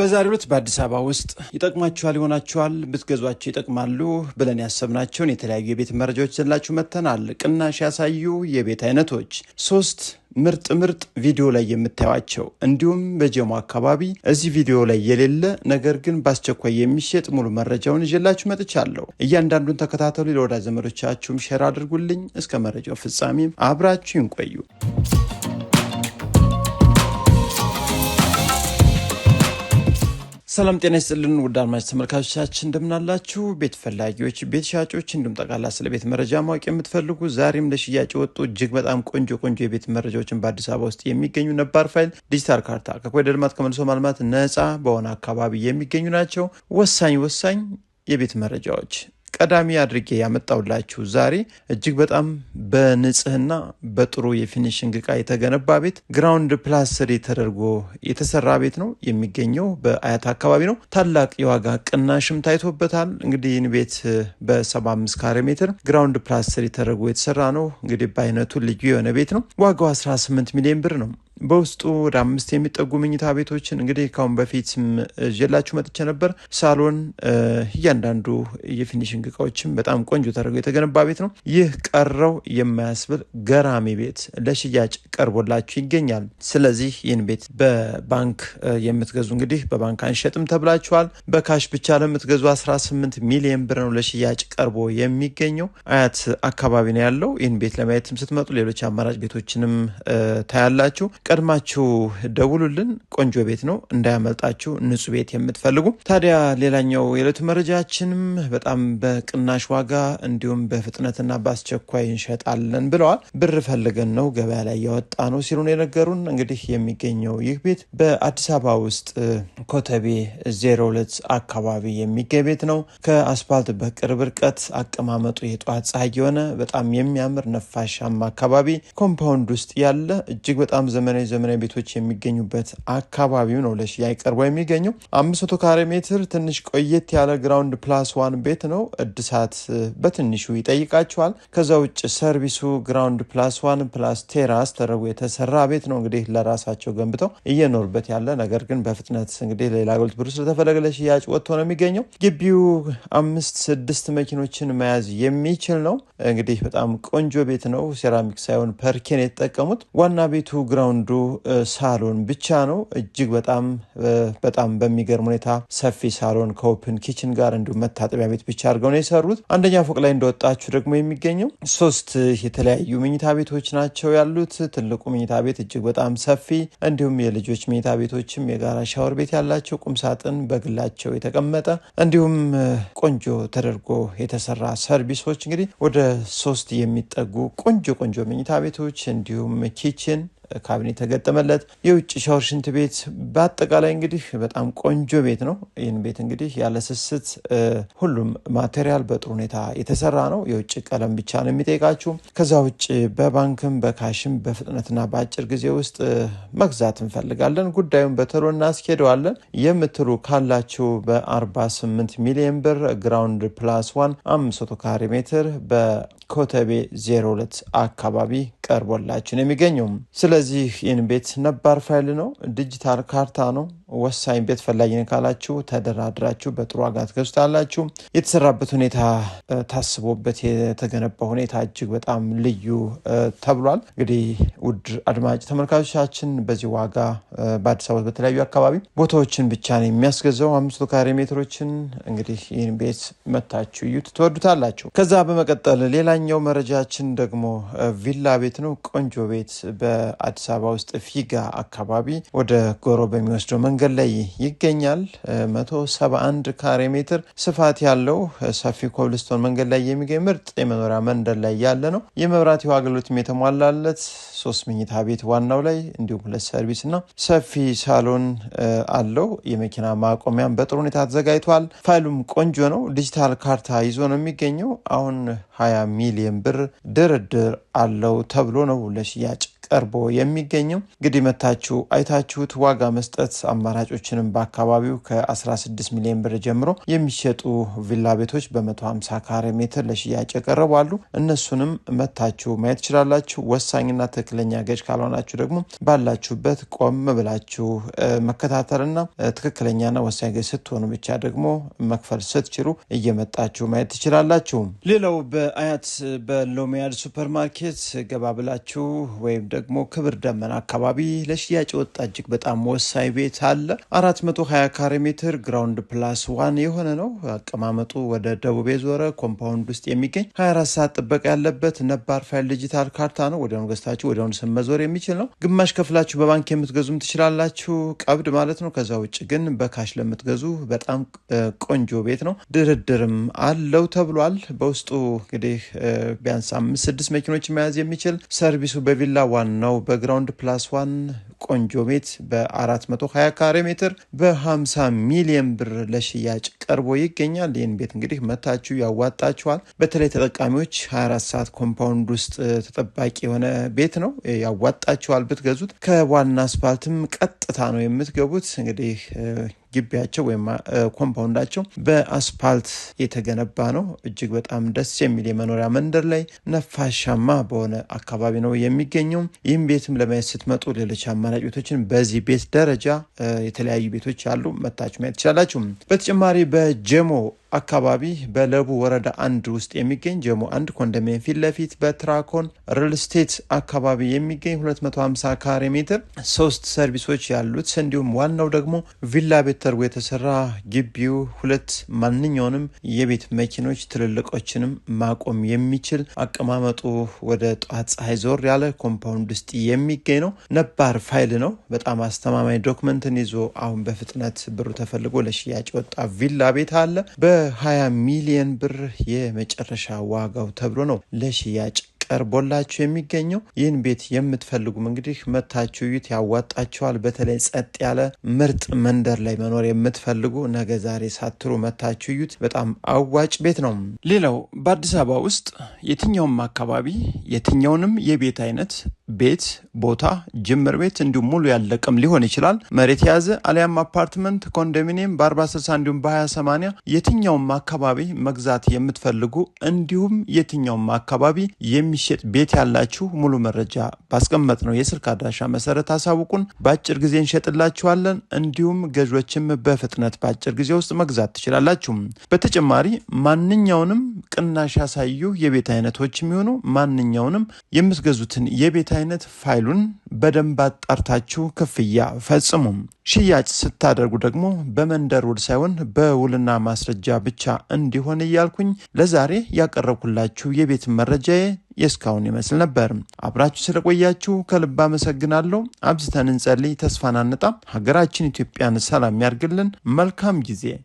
በዛሬው ዕለት በአዲስ አበባ ውስጥ ይጠቅማችኋል ይሆናችኋል ብትገዟቸው ይጠቅማሉ ብለን ያሰብናቸውን የተለያዩ የቤት መረጃዎች ዘላችሁ መተናል። ቅናሽ ያሳዩ የቤት አይነቶች 3 ምርጥ ቪዲዮ ላይ የምታዩቸው እንዲሁም በጀሞ አካባቢ እዚህ ቪዲዮ ላይ የሌለ ነገር ግን በአስቸኳይ የሚሸጥ ሙሉ መረጃውን ይዤላችሁ መጥቻለሁ። እያንዳንዱን ተከታተሉ፣ ለወዳጅ ዘመዶቻችሁም ሼር አድርጉልኝ። እስከ መረጃው ፍጻሜ አብራችሁን ቆዩ። ሰላም ጤና ይስጥልን ውድ አድማጭ ተመልካቾቻችን እንደምናላችሁ። ቤት ፈላጊዎች፣ ቤት ሻጮች እንዲሁም ጠቅላላ ስለ ቤት መረጃ ማወቅ የምትፈልጉ ዛሬም ለሽያጭ ወጡ እጅግ በጣም ቆንጆ የቤት መረጃዎችን በአዲስ አበባ ውስጥ የሚገኙ ነባር ፋይል ዲጂታል ካርታ ከኮሪደር ልማት ከመልሶ ማልማት ነፃ በሆነ አካባቢ የሚገኙ ናቸው። ወሳኝ የቤት መረጃዎች ቀዳሚ አድርጌ ያመጣውላችሁ ዛሬ እጅግ በጣም በንጽህና በጥሩ የፊኒሽንግ ዕቃ የተገነባ ቤት ግራውንድ ፕላስ 3 ተደርጎ የተሰራ ቤት ነው። የሚገኘው በአያት አካባቢ ነው። ታላቅ የዋጋ ቅናሽም ታይቶበታል። እንግዲህ ይህን ቤት በ75 ካሬ ሜትር ግራውንድ ፕላስ 3 ተደርጎ የተሰራ ነው። እንግዲህ በአይነቱ ልዩ የሆነ ቤት ነው። ዋጋው 18 ሚሊዮን ብር ነው። በውስጡ ወደ 5 የሚጠጉ መኝታ ቤቶችን እንግዲህ ካሁን በፊት ጀላችሁ መጥቼ ነበር። ሳሎን፣ እያንዳንዱ የፊኒሽንግ እቃዎችም በጣም ቆንጆ ተደርጎ የተገነባ ቤት ነው። ይህ ቀረው የማያስብል ገራሚ ቤት ለሽያጭ ቀርቦላችሁ ይገኛል። ስለዚህ ይህን ቤት በባንክ የምትገዙ እንግዲህ በባንክ አንሸጥም ተብላችኋል። በካሽ ብቻ ለምትገዙ 18 ሚሊዮን ብር ነው ለሽያጭ ቀርቦ የሚገኘው። አያት አካባቢ ነው ያለው። ይህን ቤት ለማየትም ስትመጡ ሌሎች አማራጭ ቤቶችንም ታያላችሁ። ቀድማችሁ ደውሉልን። ቆንጆ ቤት ነው እንዳያመልጣችሁ። ንጹህ ቤት የምትፈልጉ ታዲያ ሌላኛው የዕለቱ መረጃችንም በጣም በቅናሽ ዋጋ እንዲሁም በፍጥነትና በአስቸኳይ እንሸጣለን ብለዋል። ብር ፈልገን ነው ገበያ ላይ ያወጣ ነው ሲሉ ነው የነገሩን። እንግዲህ የሚገኘው ይህ ቤት በአዲስ አበባ ውስጥ ኮተቤ 02 አካባቢ የሚገኝ ቤት ነው። ከአስፓልት በቅርብ ርቀት፣ አቀማመጡ የጠዋት ፀሐይ የሆነ በጣም የሚያምር ነፋሻማ አካባቢ ኮምፓውንድ ውስጥ ያለ እጅግ በጣም ዘመናዊ ቤቶች የሚገኙበት አካባቢው ነው ለሽያጭ ቀርቦ የሚገኘው። 500 ካሬ ሜትር ትንሽ ቆየት ያለ ግራውንድ ፕላስ 1 ቤት ነው። እድሳት በትንሹ ይጠይቃቸዋል። ከዛ ውጭ ሰርቪሱ ግራውንድ ፕላስ 1 ፕላስ ቴራስ ተደርጎ የተሰራ ቤት ነው። እንግዲህ ለራሳቸው ገንብተው እየኖሩበት ያለ ነገር ግን በፍጥነት እንግዲህ ሌላ አገልግሎት ብሩ ስለተፈለገ ለሽያጭ ወጥቶ ነው የሚገኘው። ግቢው 5-6 መኪኖችን መያዝ የሚችል ነው። እንግዲህ በጣም ቆንጆ ቤት ነው። ሴራሚክ ሳይሆን ፐርኬን የተጠቀሙት። ዋና ቤቱ ግራውንዱ ሳሎን ብቻ ነው። እጅግ በጣም በሚገርም ሁኔታ ሰፊ ሳሎን ከኦፕን ኪችን ጋር እንዲሁም መታጠቢያ ቤት ብቻ አድርገው ነው የሰሩት። አንደኛ ፎቅ ላይ እንደወጣችሁ ደግሞ የሚገኘው 3 የተለያዩ መኝታ ቤቶች ናቸው ያሉት። ትልቁ መኝታ ቤት እጅግ በጣም ሰፊ እንዲሁም የልጆች መኝታ ቤቶችም የጋራ ሻወር ቤት ያላቸው፣ ቁምሳጥን በግላቸው የተቀመጠ እንዲሁም ቆንጆ ተደርጎ የተሰራ ሰርቪሶች እንግዲህ ወደ 3 የሚጠጉ ቆንጆ መኝታ ቤቶች እንዲሁም ኪችን ካቢኔት ተገጠመለት፣ የውጭ ሻወር፣ ሽንት ቤት በአጠቃላይ እንግዲህ በጣም ቆንጆ ቤት ነው። ይህን ቤት እንግዲህ ያለ ስስት ሁሉም ማቴሪያል በጥሩ ሁኔታ የተሰራ ነው። የውጭ ቀለም ብቻ ነው የሚጠይቃችሁ። ከዛ ውጭ በባንክም በካሽም በፍጥነትና በአጭር ጊዜ ውስጥ መግዛት እንፈልጋለን፣ ጉዳዩን በቶሎ እናስኬደዋለን የምትሉ ካላችሁ በ48 ሚሊዮን ብር ግራውንድ ፕላስ 1 500 ካሬ ሜትር በኮተቤ 02 አካባቢ ቀርቦላችሁ ነው የሚገኘው። ስለዚህ ይህን ቤት ነባር ፋይል ነው፣ ዲጂታል ካርታ ነው። ወሳኝ ቤት ፈላጊ ካላችሁ ተደራድራችሁ በጥሩ ዋጋ ትገዙታላችሁ። የተሰራበት ሁኔታ ታስቦበት የተገነባ ሁኔታ እጅግ በጣም ልዩ ተብሏል። እንግዲህ ውድ አድማጭ ተመልካቾቻችን በዚህ ዋጋ በአዲስ አበባ በተለያዩ አካባቢ ቦታዎችን ብቻ ነው የሚያስገዛው። 500 ካሬ ሜትሮችን እንግዲህ ይህን ቤት መታችሁ እዩት፣ ትወዱታላችሁ። ከዛ በመቀጠል ሌላኛው መረጃችን ደግሞ ቪላ ቤት ነው። ቆንጆ ቤት በአዲስ አበባ ውስጥ ፊጋ አካባቢ ወደ ጎሮ በሚወስደው መንገድ ላይ ይገኛል። 171 ካሬ ሜትር ስፋት ያለው ሰፊ ኮብልስቶን መንገድ ላይ የሚገኝ ምርጥ የመኖሪያ መንደር ላይ ያለ ነው። የመብራት አገልግሎት የተሟላለት 3 መኝታ ቤት ዋናው ላይ እንዲሁም 2 ሰርቪስ እና ሰፊ ሳሎን አለው። የመኪና ማቆሚያም በጥሩ ሁኔታ ተዘጋጅቷል። ፋይሉም ቆንጆ ነው። ዲጂታል ካርታ ይዞ ነው የሚገኘው። አሁን 20 ሚሊዮን ብር ድርድር አለው ተብሎ ነው ለሽያጭ ቀርቦ የሚገኘው። እንግዲህ መታችሁ አይታችሁት ዋጋ መስጠት አማራጮችንም በአካባቢው ከ16 ሚሊዮን ብር ጀምሮ የሚሸጡ ቪላ ቤቶች በ150 ካሬ ሜትር ለሽያጭ የቀረቡ አሉ። እነሱንም መታችሁ ማየት ትችላላችሁ። ወሳኝና ትክክለኛ ገዥ ካልሆናችሁ ደግሞ ባላችሁበት ቆም ብላችሁ መከታተልና ትክክለኛና ወሳኝ ገዥ ስትሆኑ ብቻ ደግሞ መክፈል ስትችሉ እየመጣችሁ ማየት ትችላላችሁ። ሌላው በአያት በሎሚያድ ሱፐርማርኬት ገባ ብላችሁ ወይም ደግሞ ክብር ደመና አካባቢ ለሽያጭ ወጣ እጅግ በጣም ወሳኝ ቤት አለ። 420 ካሬ ሜትር ግራውንድ ፕላስ 1 የሆነ ነው። አቀማመጡ ወደ ደቡብ የዞረ ኮምፓውንድ ውስጥ የሚገኝ 24 ሰዓት ጥበቃ ያለበት ነባር ፋይል ዲጂታል ካርታ ነው። ወዲያውኑ ገዝታችሁ ወዲያውኑ ስም መዞር የሚችል ነው። ግማሽ ከፍላችሁ በባንክ የምትገዙም ትችላላችሁ፣ ቀብድ ማለት ነው። ከዛ ውጭ ግን በካሽ ለምትገዙ በጣም ቆንጆ ቤት ነው። ድርድርም አለው ተብሏል። በውስጡ እንግዲህ ቢያንስ 5-6 መኪኖች መያዝ የሚችል ሰርቪሱ በቪላ ዋናው በግራውንድ ፕላስ 1 ቆንጆ ቤት በ420 ካሬ ሜትር በ50 ሚሊዮን ብር ለሽያጭ ቀርቦ ይገኛል። ይህን ቤት እንግዲህ መታችሁ ያዋጣችኋል። በተለይ ተጠቃሚዎች 24 ሰዓት ኮምፓውንድ ውስጥ ተጠባቂ የሆነ ቤት ነው። ያዋጣችኋል ብትገዙት። ከዋና አስፓልትም ቀጥታ ነው የምትገቡት። እንግዲህ ግቢያቸው ወይም ኮምፓውንዳቸው በአስፓልት የተገነባ ነው። እጅግ በጣም ደስ የሚል የመኖሪያ መንደር ላይ ነፋሻማ በሆነ አካባቢ ነው የሚገኘው። ይህም ቤትም ለማየት ስትመጡ ሌሎች አማራጭ ቤቶችን በዚህ ቤት ደረጃ የተለያዩ ቤቶች አሉ፣ መታችሁ ማየት ትችላላችሁ። በተጨማሪ በጀሞ አካባቢ በለቡ ወረዳ 1 ውስጥ የሚገኝ ጀሞ 1 ኮንዶሚኒየም ፊት ለፊት በትራኮን ሪል ስቴት አካባቢ የሚገኝ 250 ካሬ ሜትር 3 ሰርቪሶች ያሉት እንዲሁም ዋናው ደግሞ ቪላ ቤት ተርቦ የተሰራ ግቢው 2 ማንኛውንም የቤት መኪኖች ትልልቆችንም ማቆም የሚችል አቀማመጡ ወደ ጧት ፀሐይ ዞር ያለ ኮምፓውንድ ውስጥ የሚገኝ ነው። ነባር ፋይል ነው። በጣም አስተማማኝ ዶክመንትን ይዞ አሁን በፍጥነት ብሩ ተፈልጎ ለሽያጭ ወጣ ቪላ ቤት አለ። በ20 ሚሊዮን ብር የመጨረሻ ዋጋው ተብሎ ነው ለሽያጭ ቀርቦላችሁ የሚገኘው። ይህን ቤት የምትፈልጉም እንግዲህ መታችሁ ዩት ያዋጣችኋል። በተለይ ጸጥ ያለ ምርጥ መንደር ላይ መኖር የምትፈልጉ ነገ ዛሬ ሳትሩ መታችሁ ዩት በጣም አዋጭ ቤት ነው። ሌላው በአዲስ አበባ ውስጥ የትኛውም አካባቢ የትኛውንም የቤት አይነት ቤት ቦታ ጅምር ቤት እንዲሁም ሙሉ ያለቀም ሊሆን ይችላል። መሬት የያዘ አሊያም አፓርትመንት ኮንዶሚኒየም በ40/60 እንዲሁም በ20/80 የትኛውም አካባቢ መግዛት የምትፈልጉ እንዲሁም የትኛውም አካባቢ የሚሸጥ ቤት ያላችሁ ሙሉ መረጃ ባስቀመጥ ነው የስልክ አድራሻ መሰረት አሳውቁን። በአጭር ጊዜ እንሸጥላችኋለን። እንዲሁም ገዦችም በፍጥነት በአጭር ጊዜ ውስጥ መግዛት ትችላላችሁ። በተጨማሪ ማንኛውንም ቅናሽ ያሳዩ የቤት አይነቶች የሚሆኑ ማንኛውንም የምትገዙትን የቤት አይነት ፋይሉን በደንብ አጣርታችሁ ክፍያ ፈጽሙ። ሽያጭ ስታደርጉ ደግሞ በመንደር ውል ሳይሆን በውልና ማስረጃ ብቻ እንዲሆን እያልኩኝ ለዛሬ ያቀረብኩላችሁ የቤት መረጃዬ የስካውን ይመስል ነበር። አብራችሁ ስለቆያችሁ ከልብ አመሰግናለሁ። አብዝተን እንጸልይ፣ ተስፋን አንጣ። ሀገራችን ኢትዮጵያን ሰላም ያርግልን። መልካም ጊዜ